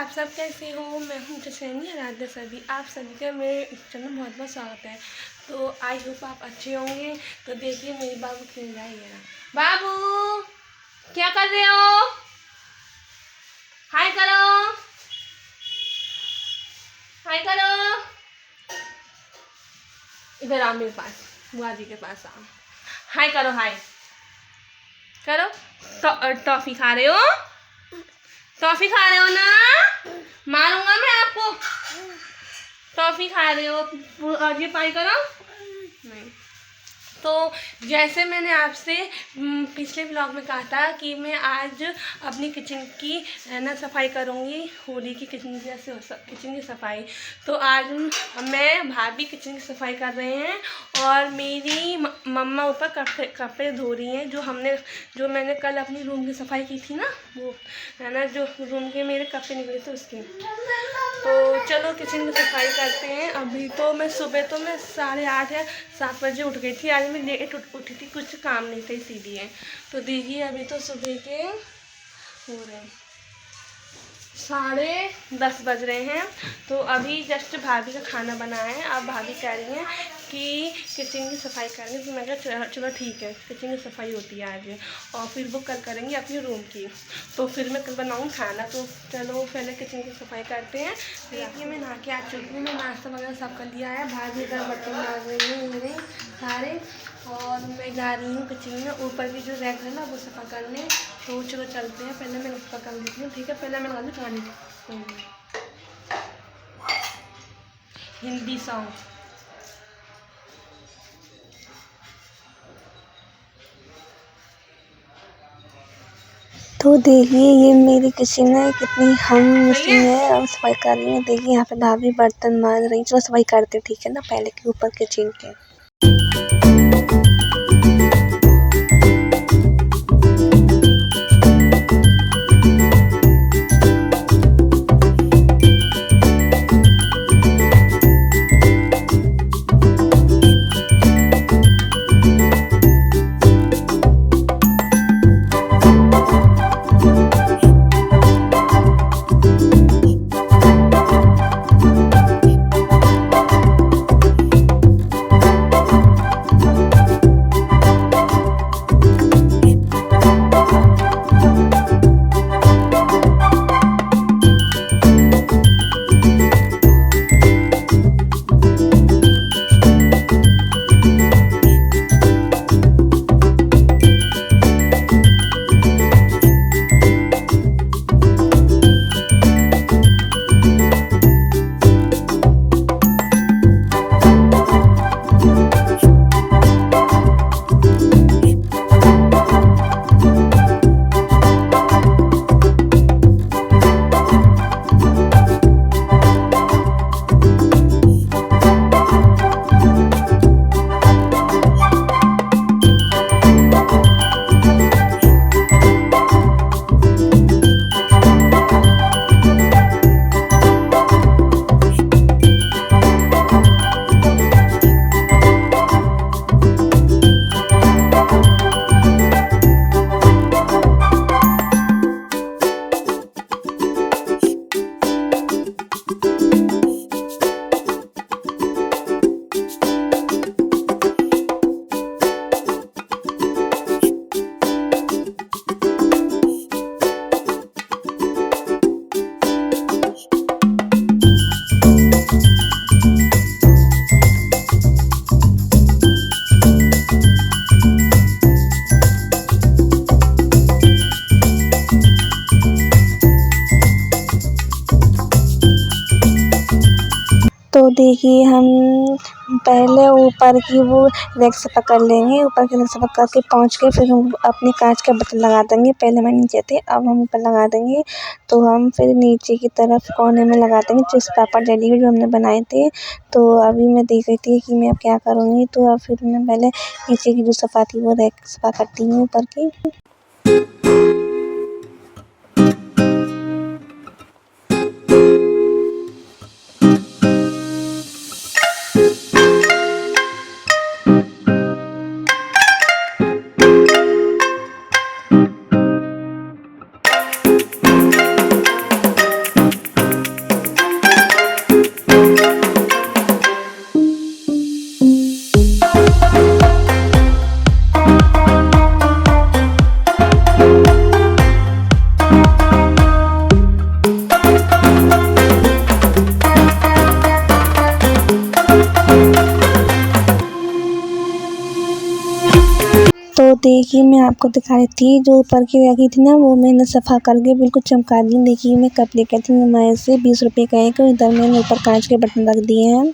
आप सब कैसे हो। मैं हूँ जसैनी आराध्या सभी। आप सभी का मेरे चैनल में बहुत बहुत स्वागत है। तो आई होप आप अच्छे होंगे। तो देखिए मेरे बाबू खेल रहा है। बाबू क्या कर रहे हो? हाय करो, हाय करो। इधर आओ मेरे पास, बुआ जी के पास आओ। हाय करो, हाय करो। टॉफी खा रहे हो? टॉफी खा रहे हो ना? मारूंगा मैं आपको। टॉफी खा रहे हो? ये पाई करो। नहीं तो जैसे मैंने आपसे पिछले ब्लॉग में कहा था कि मैं आज अपनी किचन की ना सफाई करूँगी, होली की किचन की सफाई। तो आज मैं भाभी किचन की सफाई कर रहे हैं और मेरी मम्मा ऊपर कपड़े धो रही हैं। जो मैंने कल अपनी रूम की सफाई की थी ना, वो है ना, जो रूम के मेरे कपड़े निकले थे उसकी। तो चलो किचन की सफाई करते हैं। अभी तो मैं सुबह 8:30 या 7 बजे उठ गई थी। आज मैं लेट उठी थी, कुछ काम नहीं था इसीलिए। तो देखिए अभी तो सुबह के हो रहे हैं 10:30 बज रहे हैं। तो अभी जस्ट भाभी का खाना बना है। अब भाभी कह रही हैं कि किचन की सफाई करनी। तो मैं कहा चलो ठीक है, किचन की सफाई होती है आज, और फिर वो कल करेंगे अपनी रूम की। तो फिर मैं कल बनाऊँ खाना। तो चलो पहले किचन की सफाई करते हैं। देखिए मैं नहा के आ चुकी हूँ। मैं नाश्ता वगैरह सब कर लिया है। भाभी इधर बर्तन माज रही हैं मेरे सारे, और मैं जा रही हूँ किचन में ऊपर की जो रैक है ना वो सफा करने। तो चलो चलते हैं। पहले मैं सफा कर लेती हूँ, ठीक है। पहले मैं लगा दूँ गाने हिंदी सॉन्ग। तो देखिए ये मेरी किचन है, कितनी हम मशीन है। हम सफाई कर रही हैं। देखिए यहाँ पे भाभी बर्तन माज रही हैं। चलो सफाई करते हैं, ठीक है ना, पहले के ऊपर किचन के। तो देखिए हम पहले ऊपर की वो रैक से पकड़ लेंगे। ऊपर की रैक से पकड़ के पहुँच के फिर हम अपने कांच के बर्तन लगा देंगे। पहले मैं नीचे थे, अब हम ऊपर लगा देंगे। तो हम फिर नीचे की तरफ कोने में लगा देंगे चिप्स पापड़ जलेबी जो हमने बनाए थे। तो अभी मैं देख रही थी कि मैं अब क्या करूँगी। तो अब फिर मैं पहले नीचे की जो सफा थी वो रैक सफा करती हूँ ऊपर की। देखिए मैं आपको दिखा रही थी, जो ऊपर की रखी थी ना वो मैंने सफ़ा करके बिल्कुल चमका दी। देखिए मैं कप लेकर थी नुमाइश से 20 रुपये का एक, इधर मैंने ऊपर कांच के बटन रख दिए हैं।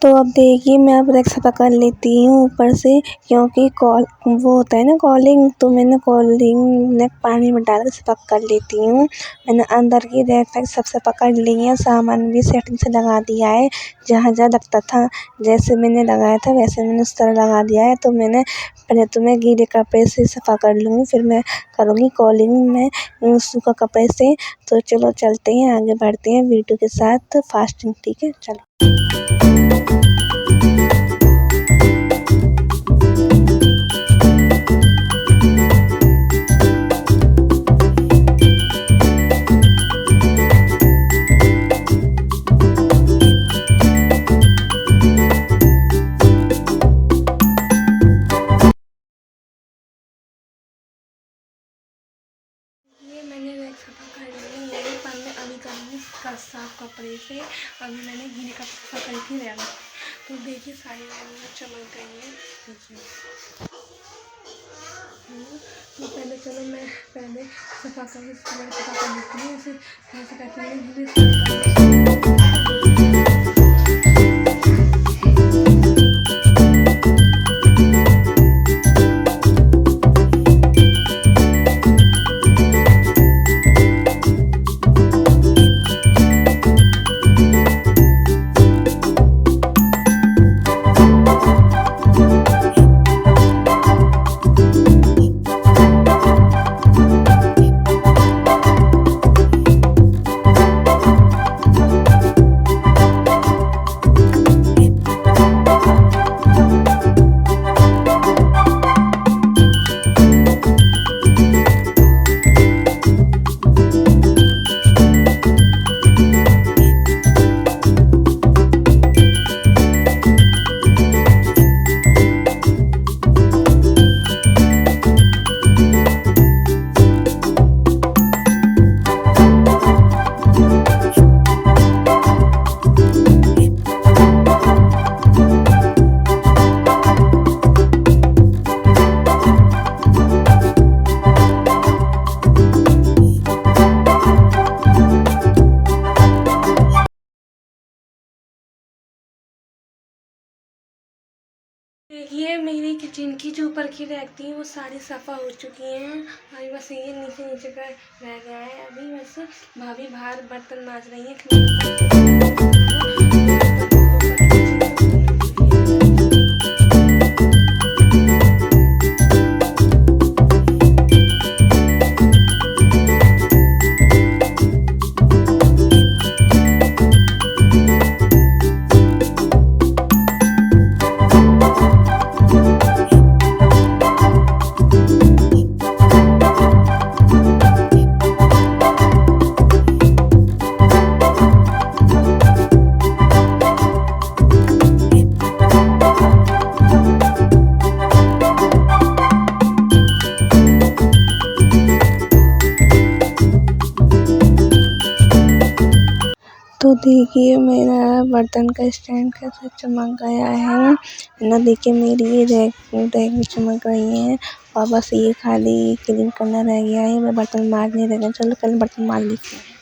तो अब देखिए मैं अब रैक सफ़ा कर लेती हूँ ऊपर से, क्योंकि कॉल वो होता है ना कॉलिंग, तो मैंने कॉलिंग में पानी में डाल के सफ़ा कर लेती हूँ। मैंने अंदर की रैक वैक सब सफ़ा कर ली है, सामान भी सेटिंग से लगा दिया है। जहाँ जहाँ लगता था जैसे मैंने लगाया था वैसे मैंने उस तरह लगा दिया है। तो मैंने पहले तो मैं गीले कपड़े से सफ़ा कर लूँगी, फिर मैं करूँगी कॉलिंग में सूखा कपड़े से। तो चलो चलते हैं, आगे बढ़ते हैं वीडियो के साथ फास्टिंग। ठीक है चलो। ये मैंने रैक सफ़ा कर ली है, पर मैं अभी करूँगी साफ कपड़े से। अभी मैंने गीले कपड़े सफ़ा करके रैक, तो देखिए सारी रैक चमक गई है। तो पहले चलो मैं पहले सफ़ा करके सफ़ा कर लेती हूँ, उसे ऐसे करके देखिए मेरी किचन की जो ऊपर की रैक थी वो सारी सफ़ा हो चुकी हैं। अभी बस ये नीचे नीचे का रह गया है। अभी बस भाभी बाहर बर्तन मांज रही हैं। देखिए मेरा बर्तन का स्टैंड कैसे चमक गया है ना। देखिए मेरी ये रैक भी चमक रही है और बस ये खाली क्लीन करना रह गया है। मैं बर्तन मारने रह गया। चलो पहले बर्तन मार लेते हैं।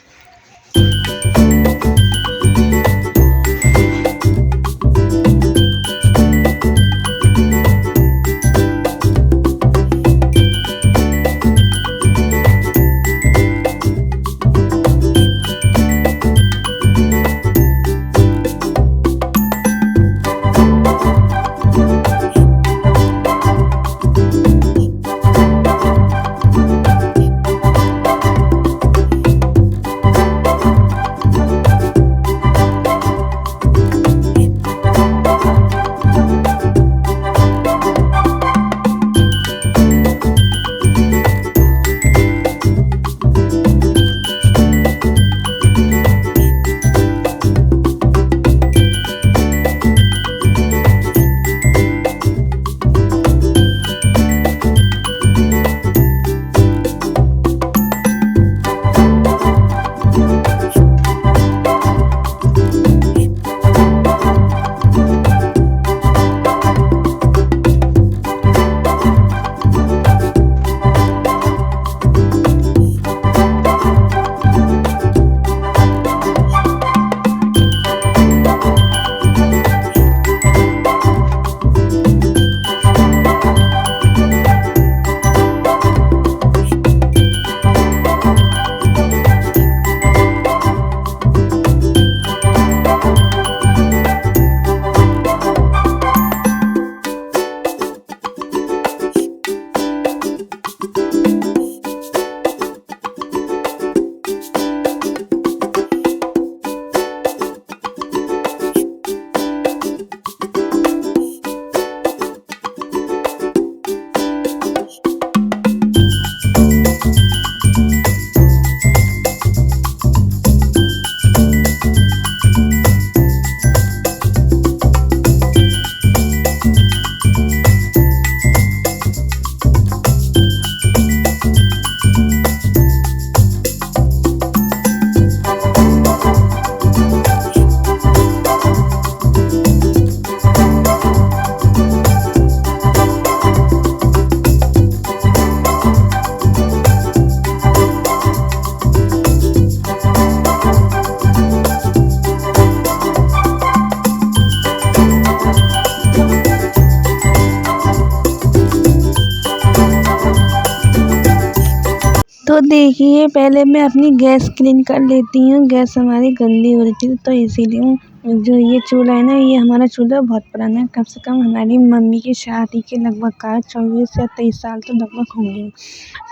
तो देखिए पहले मैं अपनी गैस क्लीन कर लेती हूँ। गैस हमारी गंदी हो रही थी तो इसीलिए जो ये चूल्हा है ना, ये हमारा चूल्हा बहुत पुराना है। कम से कम हमारी मम्मी की शादी के लगभग का 24 या 23 साल तो लगभग होंगे।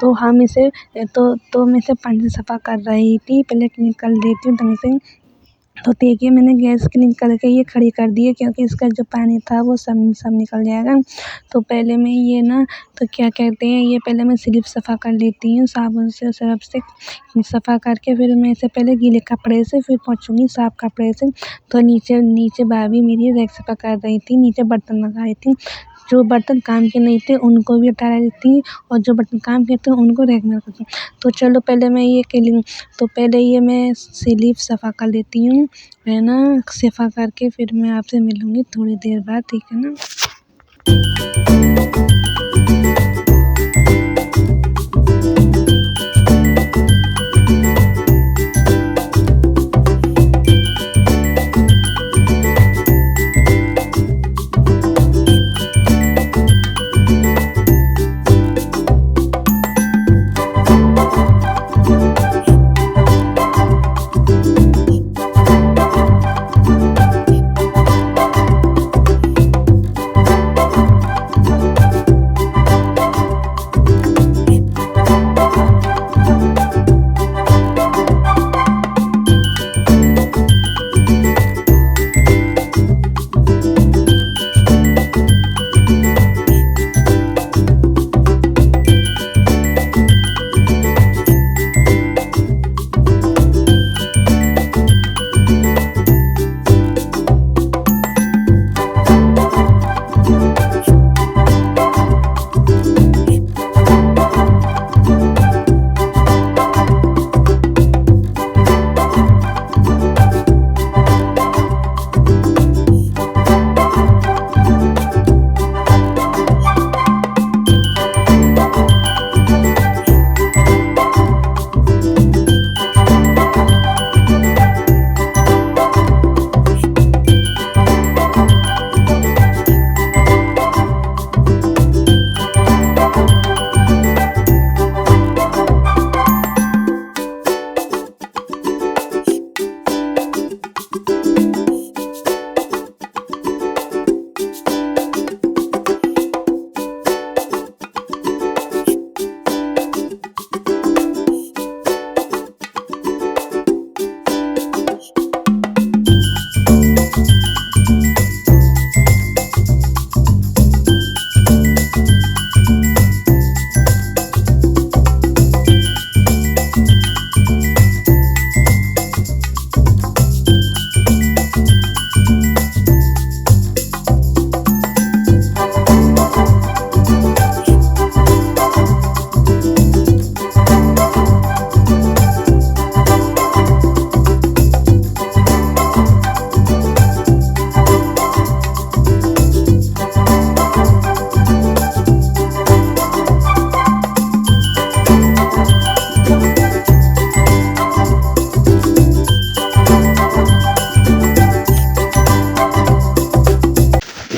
तो हम इसे मैं इसे पानी से सफ़ा कर रही थी। पहले क्लीन कर लेती हूँ ढंग से। तो देखिए मैंने गैस क्लीन करके ये खड़ी कर दी है, क्योंकि इसका जो पानी था वो सब निकल जाएगा। तो पहले मैं ये ना, तो क्या कहते हैं, ये पहले मैं स्लिप सफ़ा कर लेती हूँ साबुन से, सर्फ से सफ़ा करके फिर मैं इसे पहले गीले कपड़े से फिर पोंछूँगी साफ़ कपड़े से। तो नीचे भाभी मेरी रैक सफ़ा कर रही थी, नीचे बर्तन लगा रही थी। जो बर्तन काम के नहीं थे उनको भी हटा रही थी और जो बर्तन काम के थे उनको रैक में रखती थी। तो चलो पहले मैं ये क्लीन, तो पहले ये मैं स्लिप सफ़ा कर लेती हूँ, है ना। सफ़ा करके फिर मैं आपसे मिलूँगी थोड़ी देर बाद, ठीक है ना।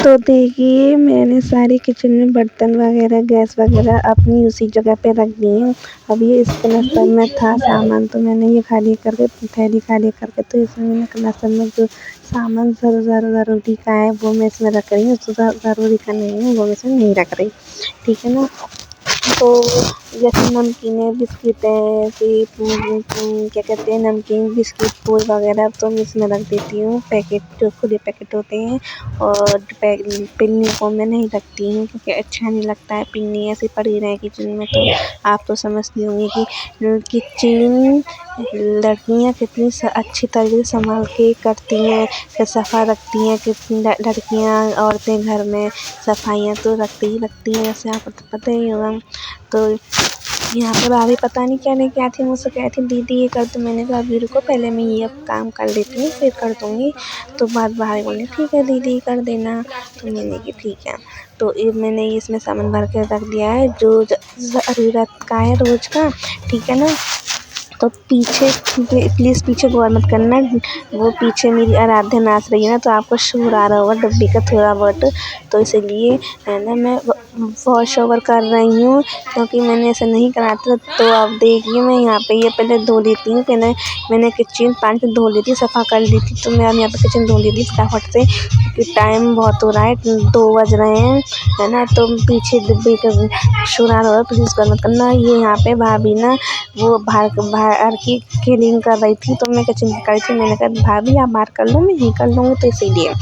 तो देखिए मैंने सारे किचन में बर्तन वगैरह गैस वगैरह अपनी उसी जगह पे रख दी हैं। अब ये इस क्लस्टर में था सामान, तो मैंने ये खाली करके थैली खाली करके तो इसमें मैंने क्लस्टर में जो सामान ज़रूरी का है वो मैं इसमें रख रही हूँ, जो ज़रूरी का नहीं है वो मैं इसमें नहीं रख रही, ठीक है ना। तो जैसे नमकीन बिस्किट है, ऐसे क्या कहते हैं नमकीन बिस्किट फूल वगैरह तो मैं इसमें रख देती हूँ, पैकेट जो खुले पैकेट होते हैं। और पिन्नी को मैं नहीं रखती हूँ क्योंकि अच्छा नहीं लगता है पिन्नी ऐसे पड़ी रहे किचन में। तो आप तो समझती होंगी कि किचन लड़कियाँ कितनी अच्छी तरीके से संभाल के करती हैं, फिर सफ़ा रखती हैं। कितनी लड़कियाँ औरतें घर में सफाइयाँ तो रखती ही रखती हैं, जैसे आपको तो पता ही होगा। तो यहाँ पे भाभी पता नहीं क्या लेके आई थी, मुझसे कह रही थी दीदी ये कर दो। मैंने कहा अभी रुको, पहले मैं ये काम कर लेती हूँ फिर कर दूँगी। तो भाभी बोली ठीक है दीदी कर देना। तो मैंने की ठीक है। तो ये मैंने इसमें सामान भर के रख दिया है जो ज़रूरत का है रोज़ का, ठीक है ना। तो पीछे प्लीज़ पीछे गौर मत करना, वो पीछे मेरी आराध्या नाच रही है ना, तो आपको शोर आ रहा होगा डब्बी का थोड़ा बहुत, तो इसीलिए है ना मैं वॉश ओवर कर रही हूँ क्योंकि मैंने ऐसा नहीं करा था। तो आप देखिए मैं यहाँ पे ये पहले धो लेती हूँ, पहले मैंने किचन पानी से धो ली थी, सफ़ा कर ली थी। तो मैं अब यहाँ पे किचन धो ली थी फटाफट से क्योंकि टाइम बहुत हो रहा है, 2 बज रहे हैं, है ना। तो पीछे डिब्बे का शोर आ रहा होगा, प्लीज़ गौर मत करना। ये यहाँ पे भाभी ना वो बाहर की क्लीनिंग कर रही थी, तो मैं किचन कर रही थी। मैंने कहा भाभी आप बाहर कर लो, मैं यहीं कर लूँगी, तो इसीलिए।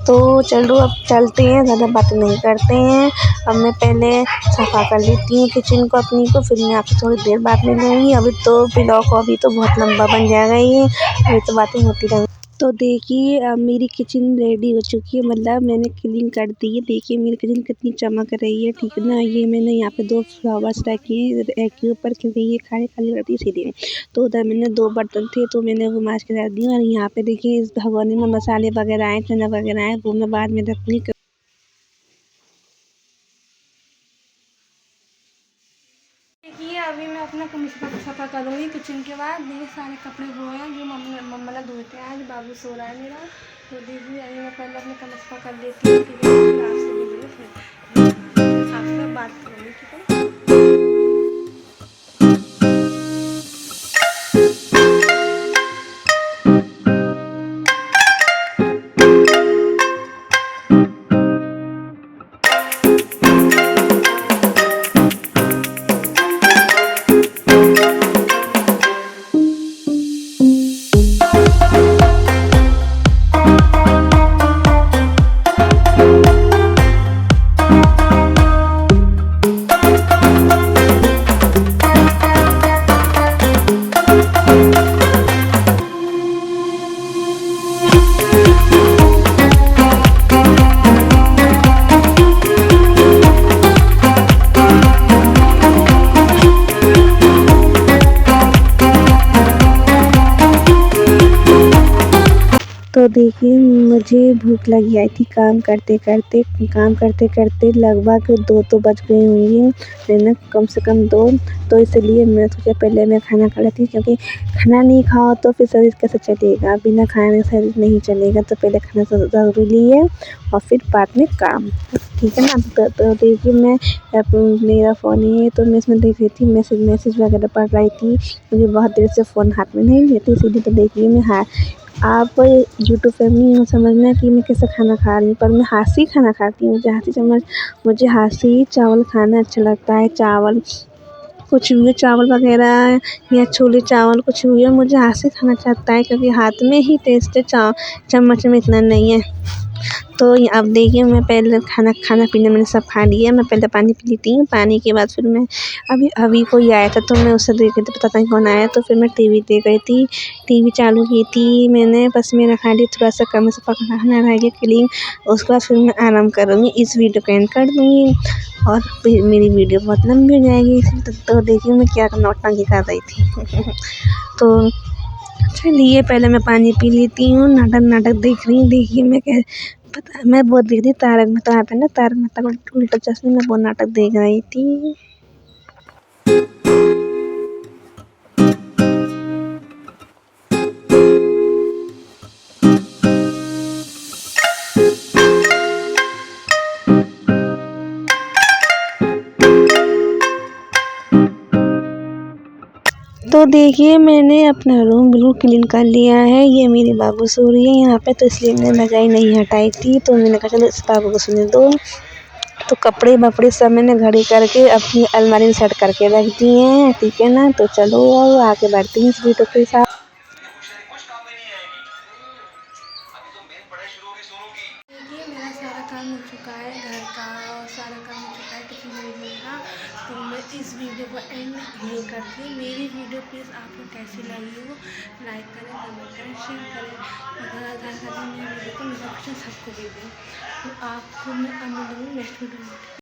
तो चलो अब चलते हैं, ज़्यादा बातें नहीं करते हैं। अब मैं पहले सफ़ा कर लेती हूँ किचन को अपनी को, फिर मैं आपसे थोड़ी देर बाद मिलूँगी। अभी तो ब्लॉग अभी तो बहुत लंबा बन जाएगा ये, अभी तो बातें होती रहेंगी। तो देखिए अब मेरी किचन रेडी हो चुकी है, मतलब मैंने क्लीन कर दी है। देखिए मेरी किचन कितनी चमक रही है, ठीक है ना। ये मैंने यहाँ पे 2 फ्लावर्स रखे हैं रैक के ऊपर क्योंकि ये खाली खाली रहती है इसीलिए। तो उधर मैंने 2 बर्तन थे तो मैंने वो माँज के रख दिए। और यहाँ पे देखिए इस भगोने में मसाले वगैरह हैं, चना वगैरह हैं, वो मैं बाद में रखूँगी। देखिए अभी मैं अपना सफ़ा करूँगी किचन के बाद। देखिए सारे कपड़े धोए हैं जो मम्मा धोए थे, आज बाबू सो रहा है मेरा। तो देखिए अभी मैं पहले अपने कमरा सफ़ा कर लेती हूँ, फिर आपसे मिलूँगी, फिर आपसे बात करूँगी, ठीक है। तो देखिए मुझे भूख लगी आई थी काम करते करते लगभग 2 तो बज गए होंगे, है ना, कम से कम 2। तो इसलिए मैं सोचा पहले मैं खाना खा लेती हूँ क्योंकि खाना नहीं खाओ तो फिर शरीर कैसे चलेगा, बिना खाने शरीर नहीं चलेगा। तो पहले खाना ज़रूरी है और फिर बाद में काम, ठीक है ना। तो देखिए मैं मेरा फ़ोन ही है तो मैं इसमें देख रही थी मैसेज वगैरह पढ़ रही थी क्योंकि बहुत देर से फ़ोन हाथ में नहीं लेती, इसीलिए। तो देखिए मैं आप यूट्यूब फैमिली में समझना कि मैं कैसे खाना खा रही हूँ, पर मैं हाथ से ही खाना खाती हूँ। मुझे हाथ से ही चावल खाना अच्छा लगता है। चावल कुछ भी चावल वगैरह या छोले चावल कुछ भी हो, मुझे हाथ से खाना चाहता है क्योंकि हाथ में ही टेस्ट है, चम्मच में इतना नहीं है। तो अब देखिए मैं पहले खाना पीना मैंने सब खा लिया। मैं पहले पानी पी लेती हूँ, पानी के बाद फिर मैं अभी कोई आया था तो मैं उससे देख रही थी, पता नहीं कौन आया। तो फिर मैं टीवी देख रही थी, टीवी चालू की थी मैंने। बस मेरा खाली थोड़ा सा कम से खाना रह गया क्लीन, उसके बाद फिर मैं आराम करूँगी, इस वीडियो को एंड कर दूँगी और फिर मेरी वीडियो बहुत लंबी हो जाएगी। तो देखिए मैं क्या नौटंकी कर रही थी तो चलिए पहले मैं पानी पी लेती हूँ, नाटक देख रही हूँ। देखिए मैं बहुत देख रही, तारक मेहता आता है ना, तारक मेहता का उल्टा चश्मा, मैं वो नाटक देख रही थी। तो देखिए मैंने अपना रूम बिल्कुल क्लीन कर लिया है। ये मेरी बाबू सो रही है यहाँ पे, तो इसलिए मैंने रजाई नहीं हटाई थी। तो मैंने कहा चलो इस बाबू को सोने दो। तो कपड़े वपड़े सब मैंने घड़ी करके अपनी अलमारी में सेट करके रख दिए हैं, ठीक है ना। तो चलो अब आगे बढ़ती हूँ इस वीडियो के साथ। देखिए मेरा सारा काम हो चुका है, घर का और सारा काम हो चुका है टिफिन भेजने का। तो मैं इस वीडियो को एंड यहीं करती हूँ। मेरी वीडियो प्लीज़ आपको कैसी लगी हो लाइक करें, कमेंट करें, शेयर करें और मेरी वीडियो को नोटिफिकेशन सबको दे दें। तो आपको मैं अब मिलूँगी नेक्स्ट वीडियो में।